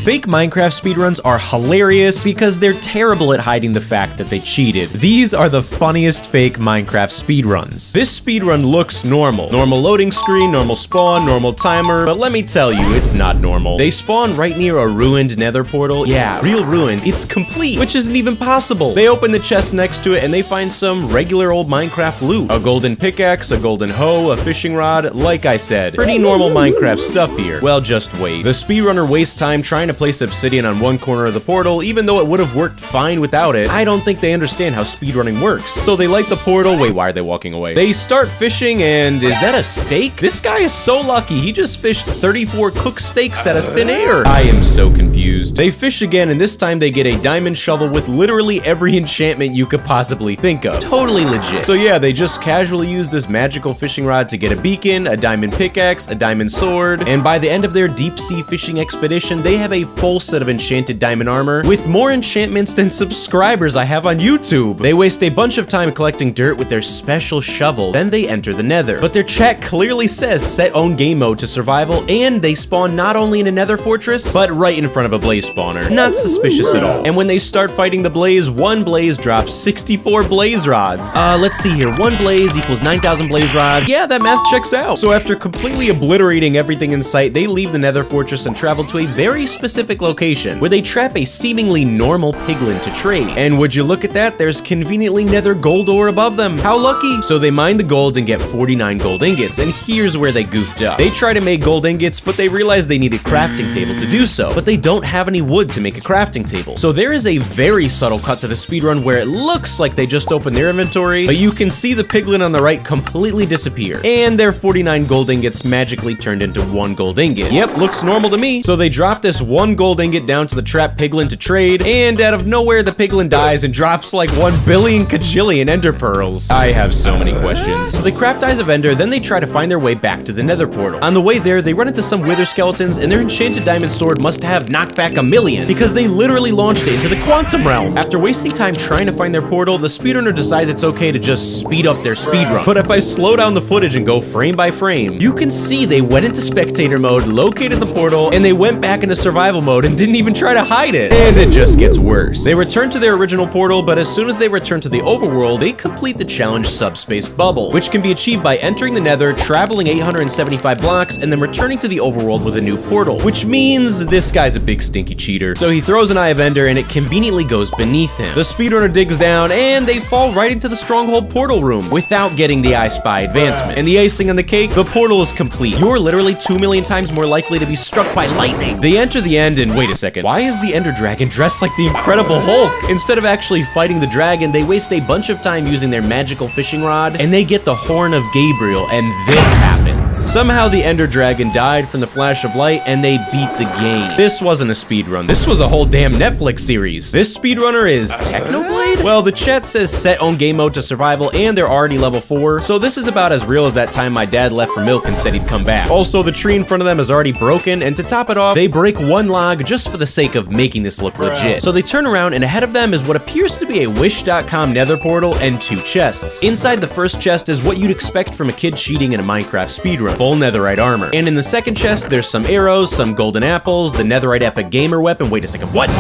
Fake Minecraft speedruns are hilarious because they're terrible at hiding the fact that they cheated. These are the funniest fake Minecraft speedruns. This speedrun looks normal. Normal loading screen, normal spawn, normal timer, but let me tell you, it's not normal. They spawn right near a ruined nether portal. Yeah, real ruined. It's complete, which isn't even possible. They open the chest next to it and they find some regular old Minecraft loot. A golden pickaxe, a golden hoe, a fishing rod. Like I said, pretty normal Minecraft stuff here. Well, just wait. The speedrunner wastes time trying to place obsidian on one corner of the portal, even though it would have worked fine without it. I don't think they understand how speedrunning works. So they light the portal. Wait, why are they walking away? They start fishing, and is that a steak? This guy is so lucky. He just fished 34 cooked steaks out of thin air. I am so confused. They fish again, and this time they get a diamond shovel with literally every enchantment you could possibly think of. Totally legit. So yeah, they just casually use this magical fishing rod to get a beacon, a diamond pickaxe, a diamond sword, and by the end of their deep sea fishing expedition, they have a full set of enchanted diamond armor with more enchantments than subscribers I have on YouTube. They waste a bunch of time collecting dirt with their special shovel, then they enter the nether. But their chat clearly says set own game mode to survival, and they spawn not only in a nether fortress, but right in front of a blaze spawner. Not suspicious at all. And when they start fighting the blaze, one blaze drops 64 blaze rods. Let's see here. One blaze equals 9,000 blaze rods. Yeah, that math checks out. So after completely obliterating everything in sight, they leave the nether fortress and travel to a very specific location where they trap a seemingly normal piglin to trade. And would you look at that, there's conveniently nether gold ore above them. How lucky. So they mine the gold and get 49 gold ingots, and here's where they goofed up. They try to make gold ingots, but they realize they need a crafting table to do so, but they don't have any wood to make a crafting table. So there is a very subtle cut to the speedrun where it looks like they just opened their inventory, but you can see the piglin on the right completely disappear, and their 49 gold ingots magically turned into 1 gold ingot. Yep, looks normal to me. So they drop this 1 gold ingot down to the trapped piglin to trade, and out of nowhere the piglin dies and drops like 1 billion kajillion ender pearls. I have so many questions. So they craft Eyes of Ender, then they try to find their way back to the nether portal. On the way there, they run into some wither skeletons, and their enchanted diamond sword must have knocked back 1,000,000 because they literally launched it into the quantum realm. After wasting time trying to find their portal, the speedrunner decides it's okay to just speed up their speedrun. But if I slow down the footage and go frame by frame, you can see they went into spectator mode, located the portal, and they went back into survival mode and didn't even try to hide it. And it just gets worse. They return to their original portal, but as soon as they return to the overworld, they complete the challenge Subspace Bubble, which can be achieved by entering the nether, traveling 875 blocks, and then returning to the overworld with a new portal, which means this guy's a big stinky cheater. So he throws an Eye of Ender and it conveniently goes beneath him. The speedrunner digs down and they fall right into the stronghold portal room without getting the I Spy advancement. And the icing on the cake, the portal is complete. You're literally 2 million times more likely to be struck by lightning. They enter the end and wait a second, why is the Ender Dragon dressed like the Incredible Hulk? Instead of actually fighting the dragon, they waste a bunch of time using their magical fishing rod and they get the Horn of Gabriel, and this happens. Somehow the Ender Dragon died from the flash of light and they beat the game. This wasn't a speedrun. This was a whole damn Netflix series. This speedrunner is Technoblade? Well, the chat says set own game mode to survival and they're already level 4, so this is about as real as that time my dad left for milk and said he'd come back. Also, the tree in front of them is already broken, and to top it off, they break 1 log just for the sake of making this look legit. So they turn around and ahead of them is what appears to be a wish.com nether portal and 2 chests. Inside the first chest is what you'd expect from a kid cheating in a Minecraft speedrun, full netherite armor. And in the second chest, there's some arrows, some golden apples, the netherite epic gamer weapon. Wait a second, what?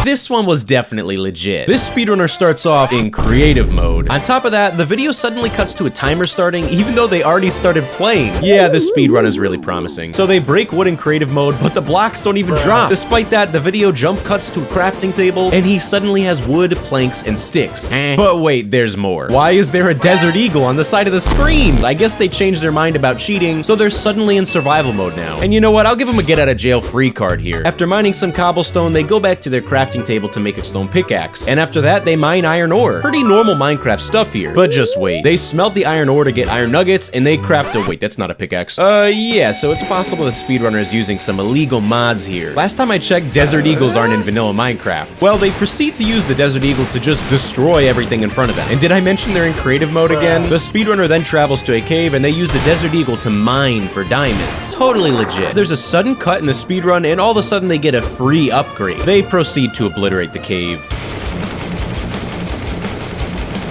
This one was definitely legit. This speedrunner starts off in creative mode. On top of that, the video suddenly cuts to a timer starting even though they already started playing. Yeah, this speedrun is really promising. So they break wood in creative mode, but the blocks don't even drop. Despite that, the video jump cuts to a crafting table and he suddenly has wood, planks, and sticks. But wait, there's more. Why is there a desert eagle on the side of the screen? I guess they changed their mind about cheating, so they're suddenly in survival mode now. And you know what? I'll give them a get out of jail free card here. After mining some cobblestone, they go back to their crafting table to make a stone pickaxe, and after that they mine iron ore. Pretty normal Minecraft stuff here, but just wait. They smelt the iron ore to get iron nuggets, and they craft a— wait, that's not a pickaxe. Yeah, so it's possible the speedrunner is using some illegal mods here. Last time I checked, desert eagles aren't in vanilla Minecraft. Well, they proceed to use the desert eagle to just destroy everything in front of them. And did I mention they're in creative mode again? The speedrunner then travels to a cave, and they use the desert eagle to mine for diamonds. Totally legit. There's a sudden cut in the speedrun, and all of a sudden they get a free upgrade. They proceed to obliterate the cave.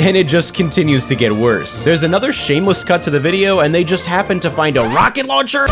And it just continues to get worse. There's another shameless cut to the video, and they just happen to find a rocket launcher.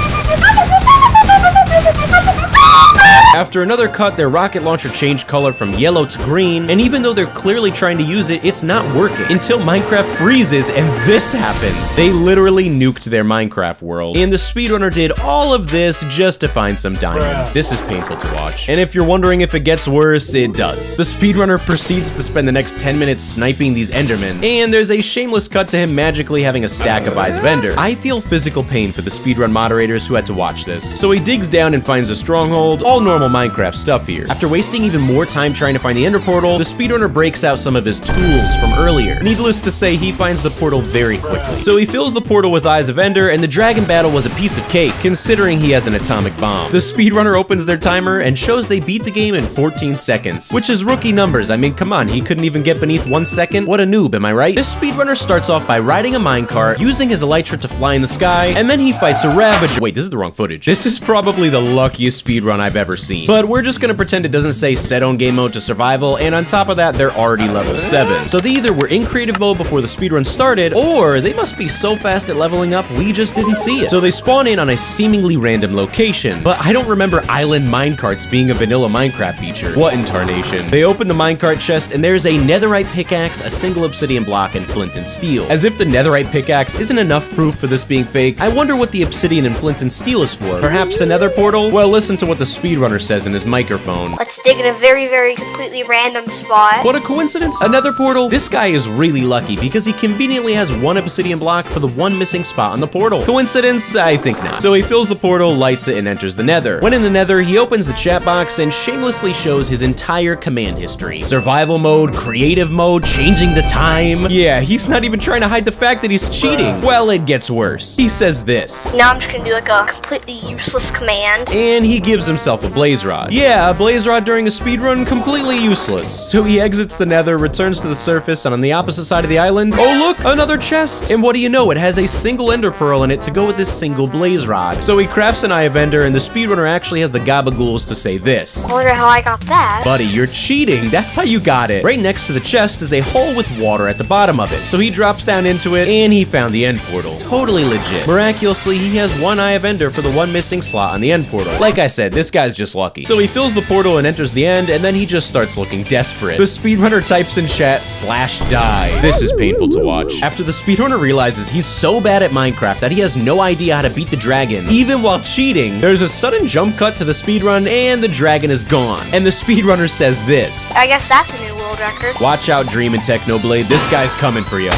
After another cut, their rocket launcher changed color from yellow to green, and even though they're clearly trying to use it, it's not working. Until Minecraft freezes, and this happens. They literally nuked their Minecraft world. And the speedrunner did all of this just to find some diamonds. This is painful to watch. And if you're wondering if it gets worse, it does. The speedrunner proceeds to spend the next 10 minutes sniping these endermen, and there's a shameless cut to him magically having a stack of Eyes of Ender. I feel physical pain for the speedrun moderators who had to watch this. So he digs down and finds a stronghold, all normal Minecraft stuff here. After wasting even more time trying to find the ender portal, the speedrunner breaks out some of his tools from earlier. Needless to say, he finds the portal very quickly. So he fills the portal with Eyes of Ender, and the dragon battle was a piece of cake, considering he has an atomic bomb. The speedrunner opens their timer and shows they beat the game in 14 seconds, which is rookie numbers. I mean, come on, he couldn't even get beneath 1 second? What a noob, am I right? This speedrunner starts off by riding a minecart, using his elytra to fly in the sky, and then he fights a ravager. Wait, this is the wrong footage. This is probably the luckiest speedrun I've ever seen. But we're just gonna pretend it doesn't say set on game mode to survival, and on top of that, they're already level 7. So they either were in creative mode before the speedrun started, or they must be so fast at leveling up, we just didn't see it. So they spawn in on a seemingly random location, but I don't remember island minecarts being a vanilla Minecraft feature. What in tarnation? They open the minecart chest, and there's a netherite pickaxe, a single obsidian block, and flint and steel. As if the netherite pickaxe isn't enough proof for this being fake, I wonder what the obsidian and flint and steel is for. Perhaps a nether portal? Well, listen to what the speedrunner says in his microphone. Let's dig in a very, very completely random spot. What a coincidence. Another portal? This guy is really lucky because he conveniently has one obsidian block for the one missing spot on the portal. Coincidence? I think not. So he fills the portal, lights it, and enters the nether. When in the nether, he opens the chat box and shamelessly shows his entire command history. Survival mode, creative mode, changing the time. Yeah, he's not even trying to hide the fact that he's cheating. Well, it gets worse. He says this. Now I'm just gonna do like a completely useless command. And he gives himself a blaze rod. Yeah, a blaze rod during a speedrun, completely useless. So he exits the nether, returns to the surface, and on the opposite side of the island, oh look, another chest! And what do you know, it has a single ender pearl in it to go with this single blaze rod. So he crafts an Eye of Ender, and the speedrunner actually has the gabagools to say this. I wonder how I got that. Buddy, you're cheating, that's how you got it. Right next to the chest is a hole with water at the bottom of it. So he drops down into it, and he found the end portal. Totally legit. Miraculously, he has one Eye of Ender for the one missing slot on the end portal. Like I said, this guy's just lucky. So he fills the portal and enters the end, and then he just starts looking desperate. The speedrunner types in chat, /die. This is painful to watch. After the speedrunner realizes he's so bad at Minecraft that he has no idea how to beat the dragon, even while cheating, there's a sudden jump cut to the speedrun, and the dragon is gone. And the speedrunner says this. I guess that's a new world record. Watch out, Dream and Technoblade. This guy's coming for you.